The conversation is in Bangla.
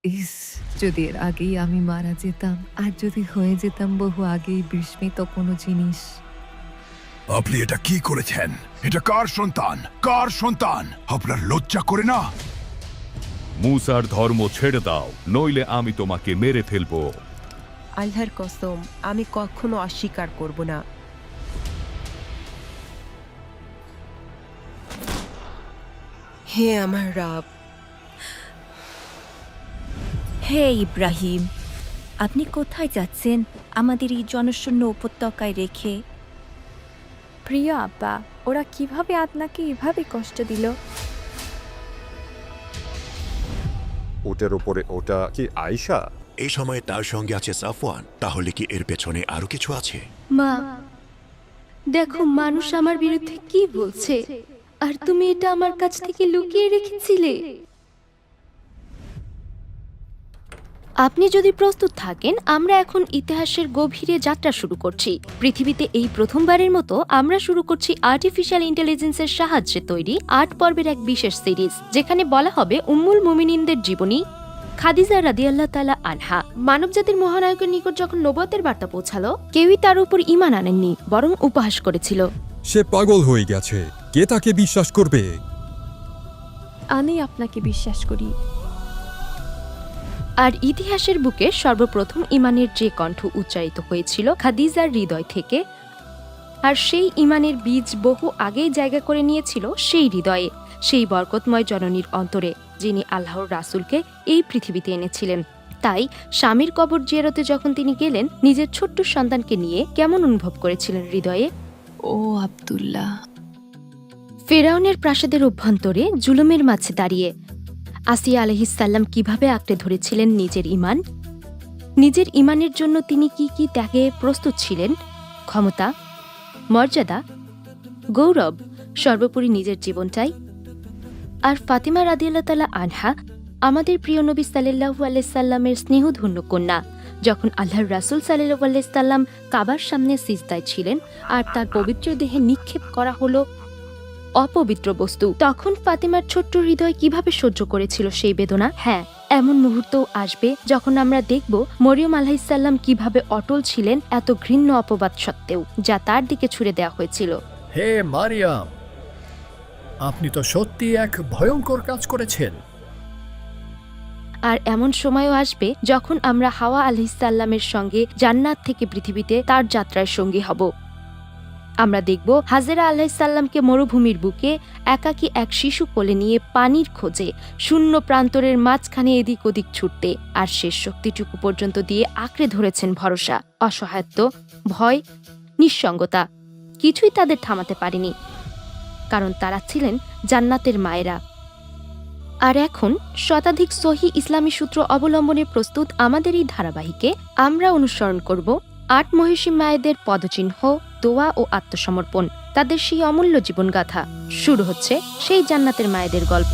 ইস! যদি এর আগেই আমি মারা যেতাম, আর যদি হয়ে যেতাম বহু আগেই বিস্মিত কোনো জিনিস। আপনি এটা কি করেছেন? এটা কার সন্তান? কার সন্তান? আপনার লজ্জা করে না? মূসার ধর্ম ছেড়ে দাও, নইলে আমি তোমাকে মেরে ফেলব। আল্লাহর কসম, আমি কখনো অস্বীকার করব না। হে আমার রব! হে ইব্রাহিম, আপনি কোথায় যাচ্ছেন আমাদের এই জনশূন্য উপত্যকায় রেখে? প্রিয় আব্বা, ওরা কিভাবে আপনাকে এভাবে কষ্ট দিল? ওটার উপরে ওটা কি আয়েশা? এই সময়ে তার সঙ্গে আছে সাফওয়ান। তাহলে কি এর পেছনে আরো কিছু আছে? মা, দেখো মানুষ আমার বিরুদ্ধে কি বলছে, আর তুমি এটা আমার কাছ থেকে লুকিয়ে রেখেছিলে। আপনি যদি প্রস্তুত থাকেন, আমরা এখন ইতিহাসের গভীরে যাত্রা শুরু করছি। পৃথিবীতে এই প্রথমবারের মতো আমরা শুরু করছি আর্টিফিশিয়াল ইন্টেলিজেন্সের সাহায্যে তৈরি ৮ পর্বের এক বিশেষ সিরিজ, যেখানে বলা হবে উম্মুল মুমিনিনদের জীবনী খাদিজা রাদিয়াল্লাহু তাআলা আনহা। মানবজাতির মহানায়কের নিকট যখন নবুয়তের বার্তা পৌঁছালো, কেউই তার উপর ঈমান আনেননি, বরং উপহাস করেছিল। সে পাগল হয়ে গেছে, কে তাকে বিশ্বাস করবে? আমি আপনাকে বিশ্বাস করি। আর ইতিহাসের বুকে সর্বপ্রথম ঈমানের যে কণ্ঠ উচ্চারিত হয়েছিল খাদিজার হৃদয় থেকে, আর সেই ঈমানের বীজ বহু আগেই জায়গা করে নিয়েছিল সেই হৃদয়ে, সেই বরকতময় জননীর অন্তরে, যিনি আল্লাহর রাসূলকে এই পৃথিবীতে এনেছিলেন। তাই স্বামীর কবর জিয়ারতে যখন তিনি গেলেন, নিজের ছোট্ট সন্তানকে নিয়ে কেমন অনুভব করেছিলেন হৃদয়ে? ও আব্দুল্লাহ! ফেরাউনের প্রাসাদের অভ্যন্তরে জুলুমের মাঝে দাঁড়িয়ে আসিয়া আলাইহিসসালাম কিভাবে আঁকড়ে ধরেছিলেন নিজের ঈমান। নিজের ঈমানের জন্য তিনি কি কি ত্যাগে প্রস্তুত ছিলেন? ক্ষমতা, মর্যাদা, গৌরব, সর্বোপরি নিজের জীবনটাই। আর ফাতিমা রাদিয়াল্লাহু তাআলা আনহা, আমাদের প্রিয় নবী সাল্লাল্লাহু আলাইহি সাল্লামের স্নেহধন্য কন্যা, যখন আল্লাহর রাসূল সাল্লাল্লাহু আলাইহি সাল্লাম কাবার সামনে সিজদায় ছিলেন আর তার পবিত্র দেহে নিক্ষেপ করা হলো অপবিত্র বস্তু, তখন ফাতিমার ছোট্ট হৃদয় কিভাবে সহ্য করেছিল সেই বেদনা? হ্যাঁ, এমন মুহূর্তও আসবে যখন আমরা দেখব মরিয়ম আলাইহিসসালাম কিভাবে অটল ছিলেন এত ঘৃণ্য অপবাদ সত্ত্বেও, যা তার দিকে ছুড়ে দেওয়া হয়েছিল। হে মারিয়াম, আপনি তো সত্যি এক ভয়ঙ্কর কাজ করেছেন। আর এমন সময়ও আসবে যখন আমরা হাওয়া আলাইহিসসালামের সঙ্গে জান্নাত থেকে পৃথিবীতে তার যাত্রায় সঙ্গী হব। আমরা দেখব হাজেরা আলাইহিসসালামকে মরুভূমির বুকে একাকী এক শিশু কোলে নিয়ে পানির খোঁজে শূন্য প্রান্তরের মাঝখানে এদিক ওদিক ছুটতে, আর শেষ শক্তিটুকু পর্যন্ত দিয়ে আঁকড়ে ধরেছেন ভরসা, অসহায়ত্ব, ভয়, নিঃসঙ্গতা। কিছুই তাদের থামাতে পারেনি, কারণ তারা ছিলেন জান্নাতের মায়েরা। আর এখন শতাধিক সহি ইসলামী সূত্র অবলম্বনে প্রস্তুত আমাদের এই ধারাবাহিকে আমরা অনুসরণ করব ৮ মহিষী মায়েদের পদচিহ্ন, দোয়া ও আত্মসমর্পণ, তাদের সেই অমূল্য জীবনগাথা। শুরু হচ্ছে সেই জান্নাতের মায়েদের গল্প।